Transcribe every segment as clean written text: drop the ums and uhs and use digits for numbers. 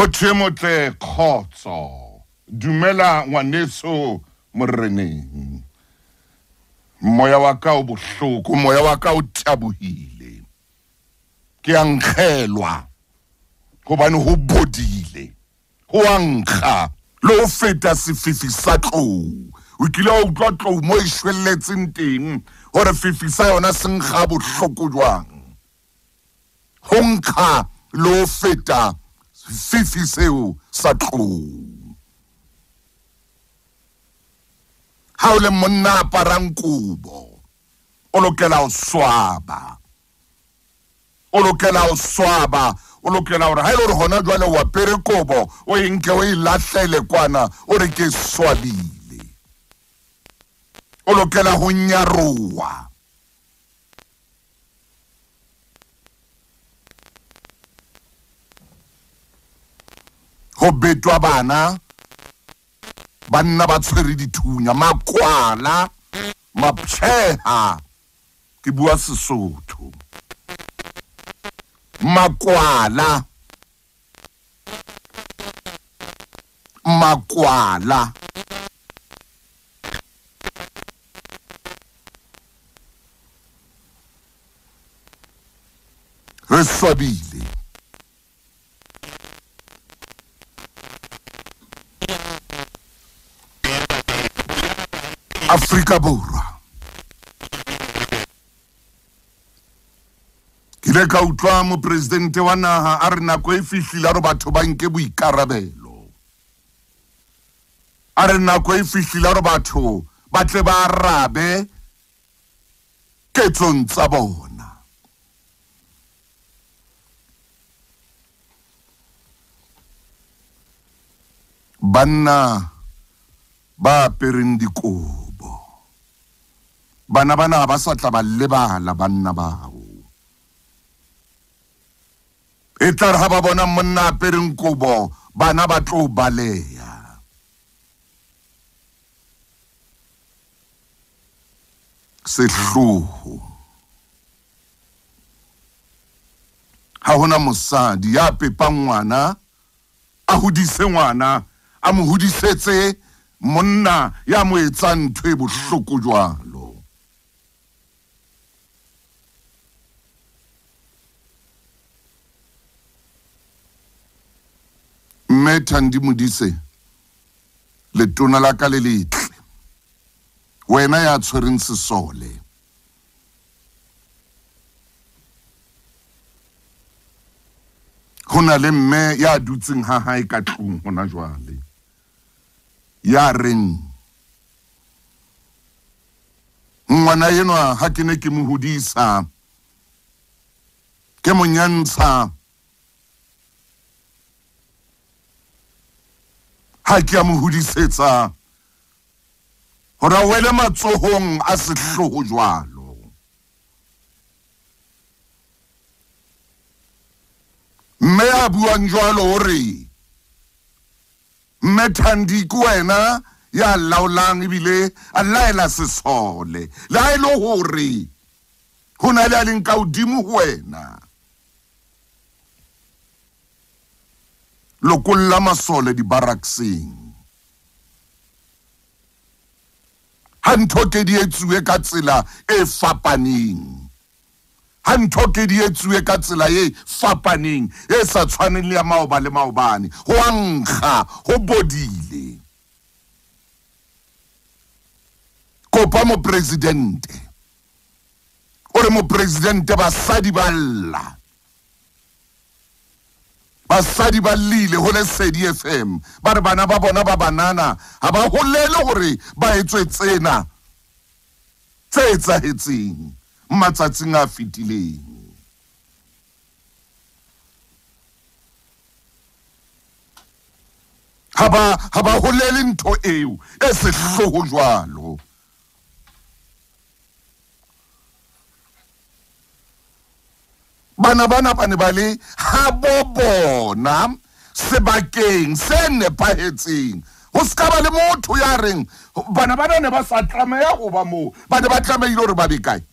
Motle khotso dumela ngwaneso moreneng moya waka o bohloko moya waka o tabohile ke ankgelwa hobane ho bodile ho ankga lo feta sefifi sa tlou o kile o utlwa tlou mo ishwelletseng teng hore fifi sa yona se nkga bohloko jwang ho nkga lo feta fifi seo sa tlou ha o le monna parang kubo o lokela o swaba o lokela hore ha ile re hona jwale wa pere kobo o enke o ilahlele kwana o re ke swabile o lokela ho nyarowa ho betwa bana banna ba tshwere dithunya makwala mapsheha ke bua Sesotho makwala re swabile Afrika Borwa kile ka utlwa mo president wa naha a re nako e fihlile re batho ba nke boikarabelo a re nako e fihlile re batho ba tle ba arabe ketsong tsa bona banna ba pereng dikobo bana ba sa tla ba lebala banna bao e tla ha ba bona monna pereng kobo bana ba tlo baleya sehloho ha hona mosadi ya pepang ngwana a hodise ngwana a mo hodisetse monna ya mo etsang ntho e bohloko jwalo mme Thandi Modise letona la ka le letle wena ya tshwereng sesole hona le mme ya dutseng ha hae ka tlung hona jwale ya reng ngwana yenwa ha ke ne ke mo hodisa ke mo nyantsha ha ke a mo hodisetsa hore a wele matsohong a sehloho jwalo mme a buang jwalo hore mme Thandi ke wena ya laolang ebile a laela sesole le ha ile hore ho na le a leng ka hodimo ho wena lokolla masole di barakseng ha ntho ke di etsuwe ka tsela e fapaneng ha ntho ke di etsuwe ka tsela e fapaneng e sa tshwaneng le ya maoba le maobane ho ankga ho bodile kopa mo presidente ore mo presidente basadi balla basadi ba lile ho le Sedi FM ba re bana ba bona ba banana ha ba holele hore ba etswe tsena tse etsahetseng matsatsing a fitileng ha ba holele ntho eo e sehloho jwalo bana ba ne ba le ha bona sebakeng se nepahetseng ho ska ba le motho ya reng bana ne ba sa tlameha go ba mo ba ne ba tlameile hore ba be kae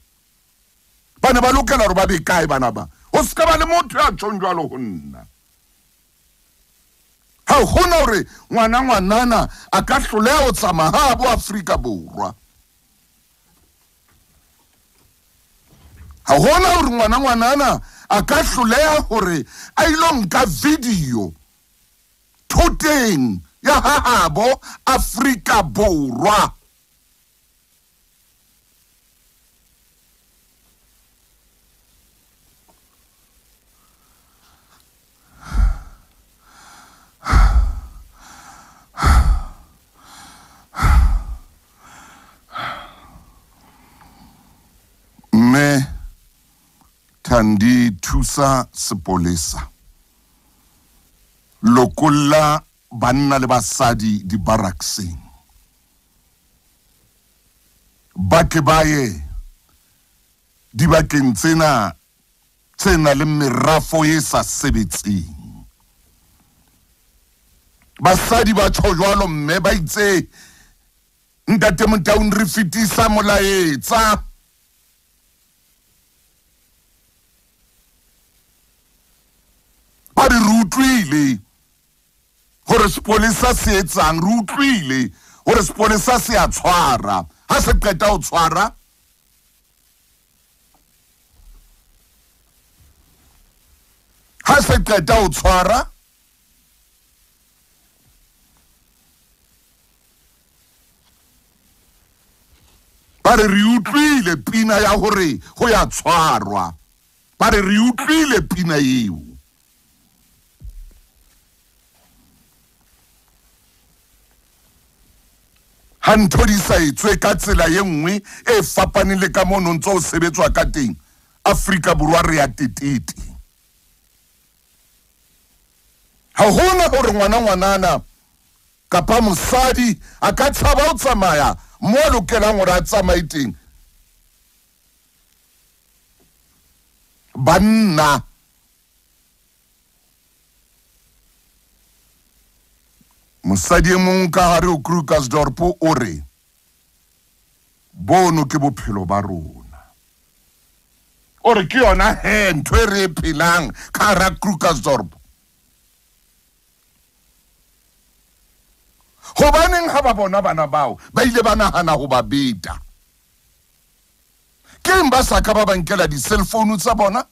bana ba lokela hore ba be kae bana ba ho ska ba le motho ya tshong jwalo ho nna ha hona hore ngwanana a ka hloleha ho tsamaya bo Afrika Borwa. Ha hona hore ngwanana a ka hloleha hore a ilo nka video thoteng ya hahabo Afrika Borwa. Ntate Thuso sepolesa lokolla banna le basadi di barakseng ba ke baye dibakeng tsena le merafo e sa sebetseng. Basadi ba tshojwalo mme ba itse ntate Motaung re fetisa molaetsa. Ba re utlwile hore sepolesa se etsang, re utlwile hore sepolesa se a tshwara. Ha se qeta ho tshwara ba re utlwile pina ya hore ho ya tshwarwa. Ba re utlwile pina eo. Ha ntho di sa etswe ka tsela ye nngwe e fapaneng le ka mono ntse o sebetswa ka teng, Afrika Borwa re ya tetete. Ha hona hore ngwanana kapa mosadi a ka tshaba ho tsamaya mo a lokelang hore a tsamaye teng. Banna mosadi e mong ka hare ho Krugersdorp o re bono ke bophelo ba rona. O re ke yona ntho e re phelang ka hara Krugersdorp. Hobaneng ha ba bona bana bao ba ile ba nahana ho ba beta? Ke ba sa ka ba bankela di cell phone tsa bona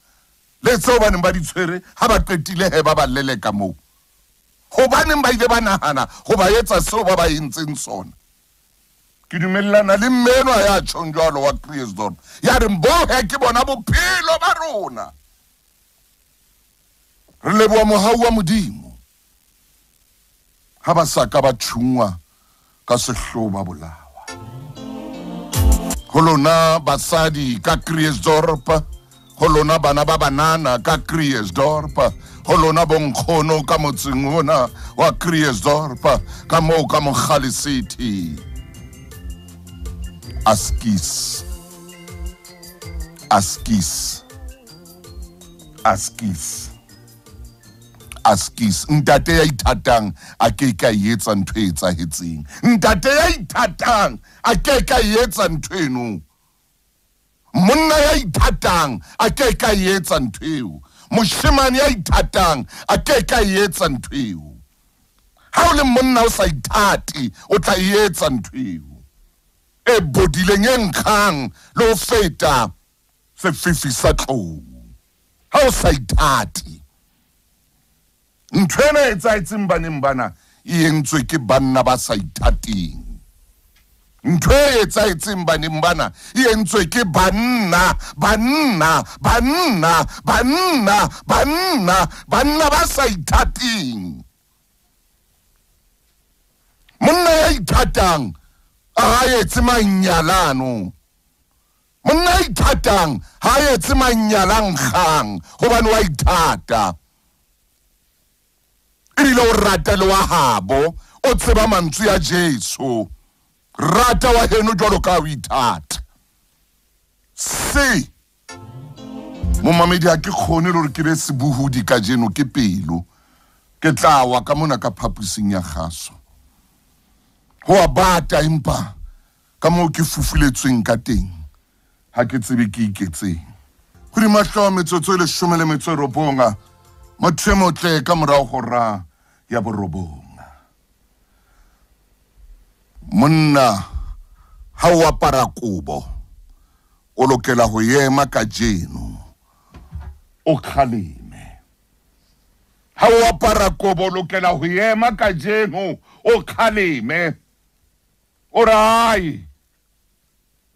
le tseo ba neng ba di tshwere ha ba qetile he ba ba leleka moo? Hobaneng ba ile ba nahana ho ba etsa seo ba ba entseng sona? Ke dumellana le mmeno ya tshonjwalo wa Krugersdorp ya re mbohe ke bona bophelo ba rona. Re leboha mohau wa Modimo ha ba sa ka ba tshungwa ka sehloho ba bolawa. Ho lona basadi ka Krugersdorp, ho lona bana ba banana ka Krugersdorp, ho lona bonkgono ka motseng ona wa Krugersdorp, ka moo ka Mogale City. Askis ntate ya ithatang a ke ka etsa ntho e etsahetseng. Ntate ya ithatang a ke ka etsa ntho eno. Monna ya ithatang a ke ka etsa ntho eo. Moshemane ya ithatang a ke ka etsa ntho eo. Ha o le monna o sa ithate o tla etsa ntho eo e bodileng e nkgang le ho feta sefifi sa tlou. Ha o sa ithate ntho ena e etsahetseng baneng bana e entswe ke banna ba sa ithateng. Ntho e etsahetseng baneng bana e entswe ke banna ba sa ithateng. Monna ya ithatang a etse manyalano. Monna ya ithatang ha etse manyalang kgang hobane wa ithata. Ile o rata le wa habo o tseba mantswe ya Jesu. Rata wa heno jwalo ka o ithata. Se momamedi ha ke khone le hore ke be sebuhudi ka jeno ke pelo. Ke tla wa ka mona ka phapusing ya kgaso. Ho a bata empa ka moo ke fufuletsweng ka teng ha ke tsebe ke iketseng. Ho di mahlo metsotso e 19 motho e motle ka morao hora ya borobong. Monna ha o apara kobo o lokela ho ema kajeno o khaleme. Ha o apara kobo o lokela ho ema kajeno o khaleme. Orai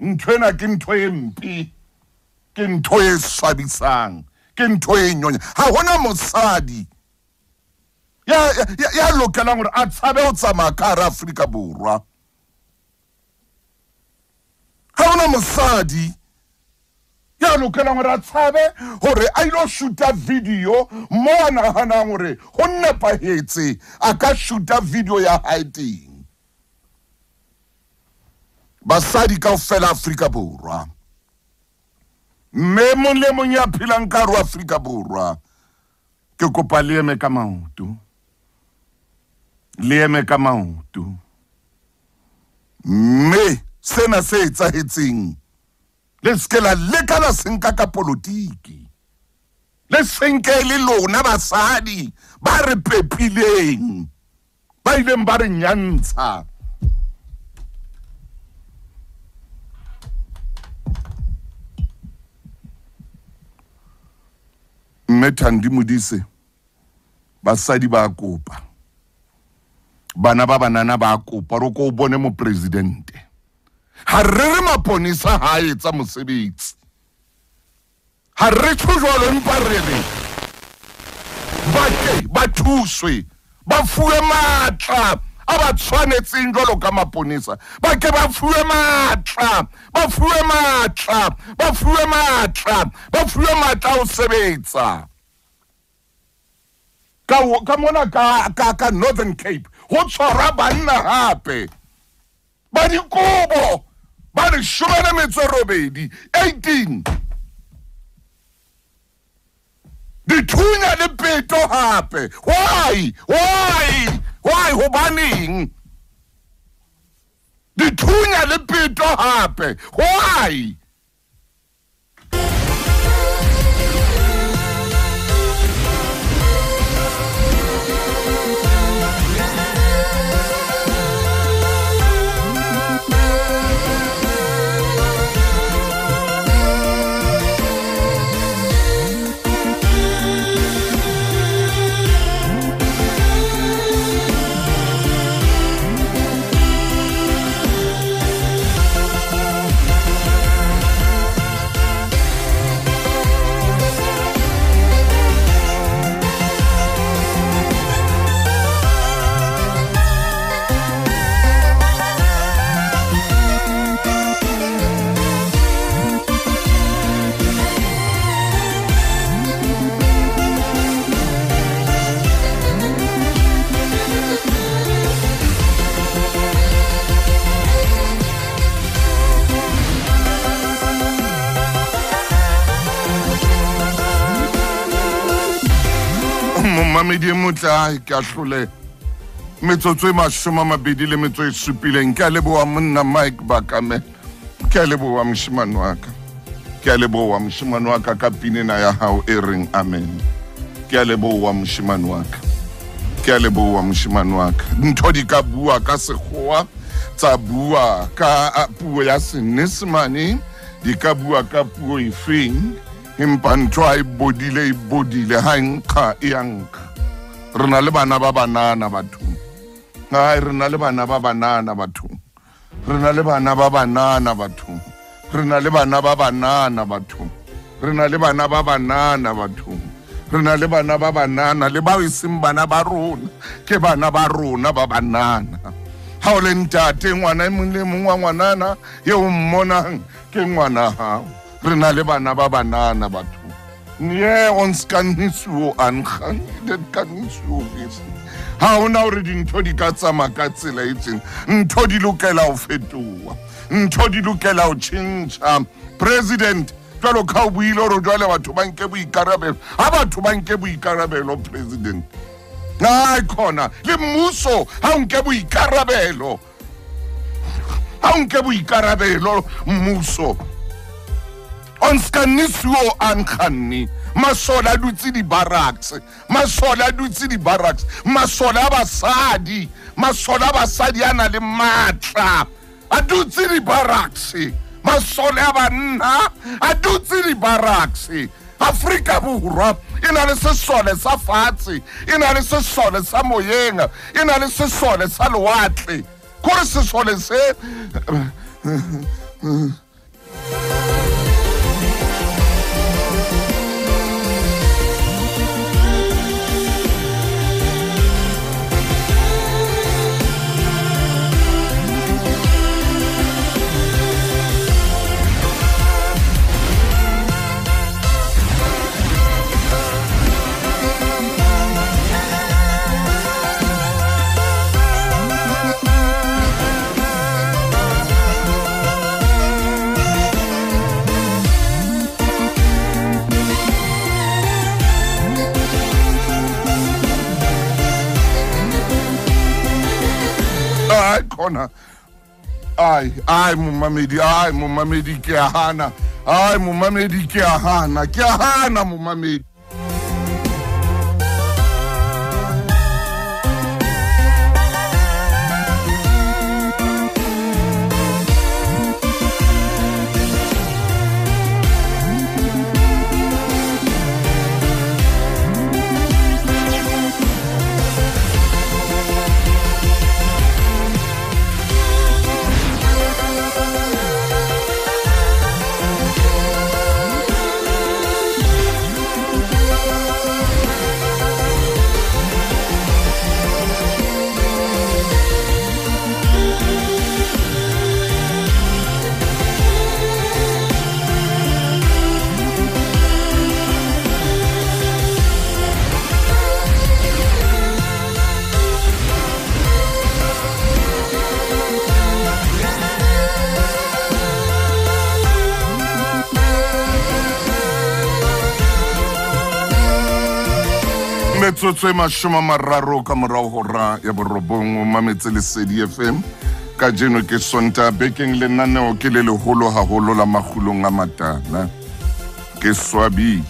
ntwena ke ntho e mpi, ke ntho e swabisang, ke ntho e nyonya. Ha hona mosadi ya lokelang hore a tshabe ho tsamaya ka hara Afrika Borwa. Ha hona mosadi ya lokelang hore a tshabe hore a ilo shoota video mo a nahanang hore ho nepahetse a ka shoota video ya hae teng. Basadi kaofela Afrika Borwa, mme mong le mong ya phelang ka hara Afrika Borwa, ke kopa le eme ka maoto. Le eme ka maoto. Mme sena se etsahetseng le ske la leka la senka ka politiki. Le senke le lona basadi ba re pepileng, ba ileng ba re nyantsha. Mme Thandi Modise, basadi ba kopa, bana ba banana ba kopa ro ko bone mo presidente. Ha re maponisa ha etsa mosebetsi. Ha re tshojolo mpa re ba thuswe, ba fuwe matla a ba tshwanetseng jwalo ka maponisa. Ba ke ba fuwe matla, ba fuwe matla, ba fuwe matla, ba fuwe matla o sebetsa. Ka mona ka Northern Cape ho tshwara banna hape ba dikobo ba re 18 dithunya le peto hape. Why hobaneng dithunya le peto hape? Why? Mamedi motla ke a hlole metsotso e 27 ke a leboha monna Mike Bakame, ke a leboha moshimane wa ka, ke a leboha moshimane wa ka ka pinena ya hao e reng amen. Ke a leboha moshimane wa ka, ke a leboha moshimane wa ka. Ntho di ka bua ka sekgowa, tsa bua ka puo ya Senyesemane, di ka bua ka puo efeng, empa ntho a e bodile ha nkga e nkga. Re na le bana ba banana bathong. Re na le bana ba banana bathong. Re na le bana ba banana bathong. Re na le bana ba banana bathong. Re na le bana ba banana bathong. Re na le bana ba banana le ba iseng bana ba rona, ke bana ba rona ba banana. Ha o le ntate ngwana e mong le mong wa ngwanana eo mmonang ke ngwana hao. Re na le bana ba banana bathong. Nye ons kan nisuo ankgang, det kan nisuo vese. Ha ona hore dintho di ka tsamaya ka tsela e itseng, ntho di lokela ho fetoha, ntho di lokela ho tjhentjha. President jwalo ka o buile hore jwale batho ba nke boikarabelo, ha batho ba nke boikarabelo president. Na khona le mmuso ha nke boikarabelo, ha nke boikarabelo mmuso. Ons kan nisuo ankganni Masola dutse di barracks, masola dutse di barracks, masola basadi, masola basadi ana le matla, a dutse di barracks, masola banna, a dutse di barracks. Afrika Borwa e na le sesole sa fatshe, e na le sesole sa moyeng, e na le sesole sa lewatle. Kore sesole se khona ai mumamedi ke a hana, ai mumamedi ke a hana mumamedi. Metsotso mashoma mararo ka morao hora ya borobong mametse Lesedi FM ka jeno ke sonta bekeng lenaneo ke le leholo haholo la makgulong a matala ke swabile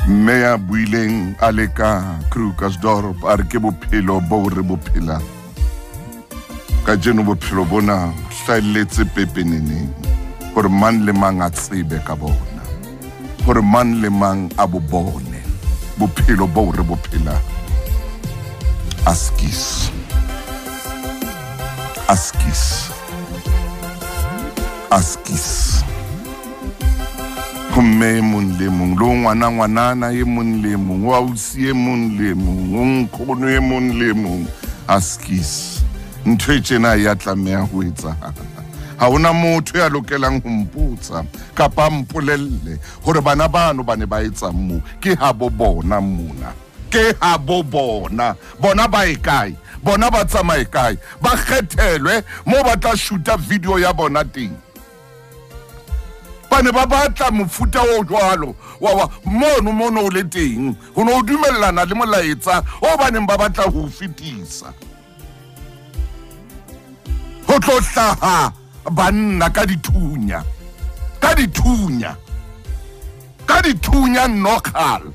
Meya buileng aleka Krugersdorp a re ke bophelo bo re bophela ka jeno bophelo bona hlahelletse pepeneneng gore man le mang a tsebe ka bona, gore man le mang a bo bone bophelo bo re bophela. Askis Homme mon le mong lo ngwanana ye mon le mong wa usi ye mon le mong o nkgono ye mon le mong. Askis ntho e tjena ya tlameha ho etsahala. Ha hona motho ya lokelang ho mputsa kapa mpolelle hore bana bano ba ne ba etsa mo ke ha bo bona mona, ke ha bo bona ba e kae, bona ba tsamaye kae, ba kgethelwe mo ba tla shoota video ya bona teng. Ba ne ba batla mofuta o jwalo wa mono o le teng ho no dumellana le molaetsa o ba neng ba batla ho fitisa. Ho tlo hlaha banna ka dithunya nokal.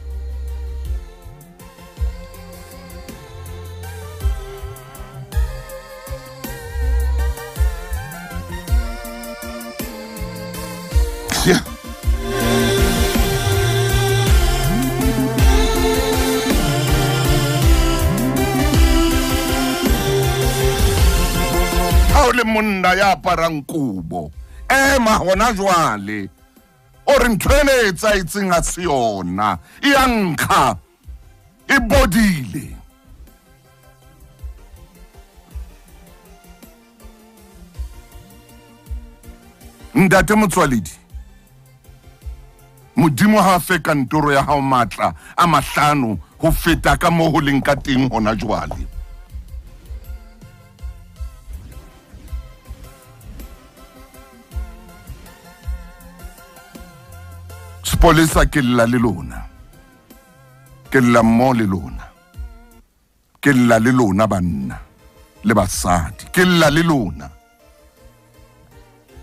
Yeah. Le monna ya parang kubo ema hona jwale o re ntwene etsa itseng a se yona e yankha e bodile. Ntate Motswaledi, modimo ha fe kantoro ya hao matla a mahlano ho feta ka mo ho leng ka teng hona jwale. Polisa ke la le lona, ke la mo le lona, ke la le lona banna, le basadi ke lla le lona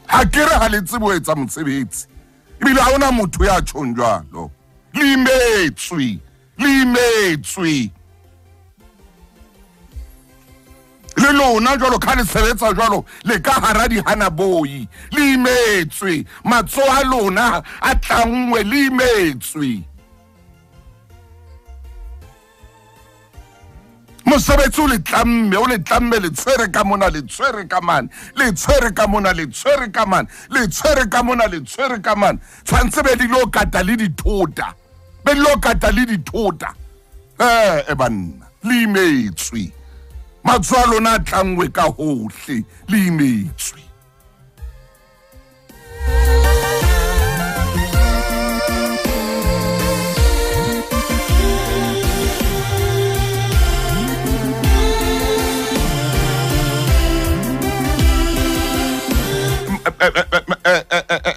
ha ke re ha le tsebo etsa mosebetsi ebile ha ona motho ya tshong jwalo le imetswe le lona jwalo ka le sebetsa jwalo le ka hara di hana boi le imetswe matso a lona a tlangwe le imetswe mosebetsi o le tlamme le tshwere ka mona le tshwere ka mane le tshwere ka mona le tshwere ka mane le tshwere ka mona le tshwere ka mane tshwantse be di lo kata le dithota banna le imetswe matso a lona a tlangwe ka hohle le imetswe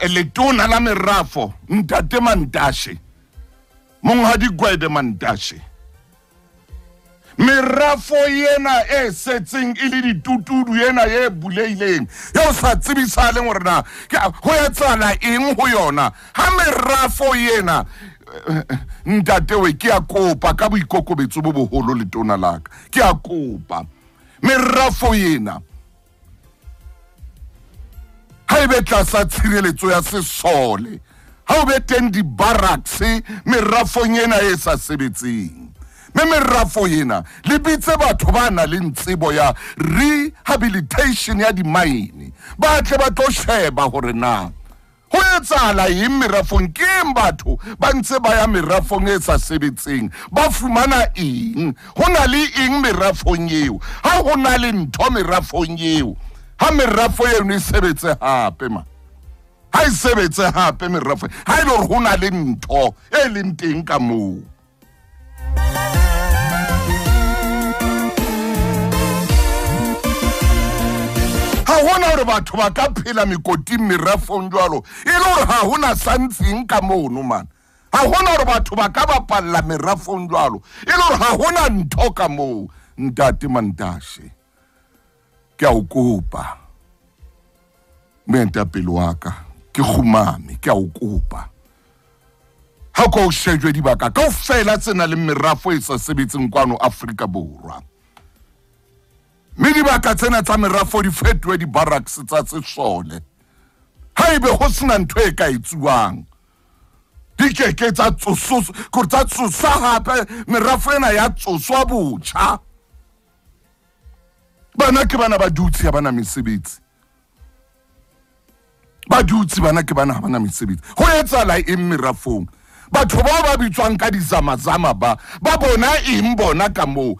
letona la merafo Ntate Mantashe monghadi Gwede Mantashe merafo yena e setseng ile ditutudu yena ye buleileng yo sa tsebisale gore na go etsana eng go yona ha merafo yena Ntate we ke a kopa ka boikokobetso bo boholo letona laka ke a kopa merafo yena ha e betla sa tshireletso ya sesole ha o beteng di barracks merafong yena e sa sebetseng merafo yena le bitse batho bana le ntsebo ya rehabilitation ya di mine ba tle ba tlo sheba gore na ho etsala eng merafong ke batho ba ntse ba ya merafong e sa sebetseng ba fumana eng ho na le eng merafong eo ha ho na le ntho merafong eo ha merafo eno e sebetse hape ha e sebetse hape merafo ha ile ho na le ntho e leng teng ka moo ha hona hore batho ba ka phela mekoti merafong jwalo e le hore ha hona santsing ka mono man ha hona hore batho ba ka bapalla merafong jwalo e le hore ha hona ntho ka moo Ntate Mantashe ke a o kopa moetapele waka ke khumame ke a o kopa ha go shejwe dibaka kaofela tsena le merafo e sa sebetseng kwano Afrika Borwa mme dibaka tsena tsa merafo di fetwe di barracks tsa sesole ha ebe ho sena ntho e ka etsuwang di keke tsa tsoso go tsa tsosa hape merafo ena ya tsoswa botjha bana ke bana ba dutsi ya bana mesebetsi ba dutsi bana ke bana bana mesebetsi ho etsala e merafong batho ba bitswang ka dizamazama ba bona eng bona ka moo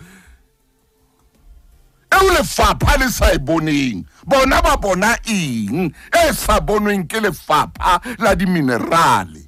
e le fapha le sa boneng bona ba bona eng e sa bonweng ke lefapha la di minerale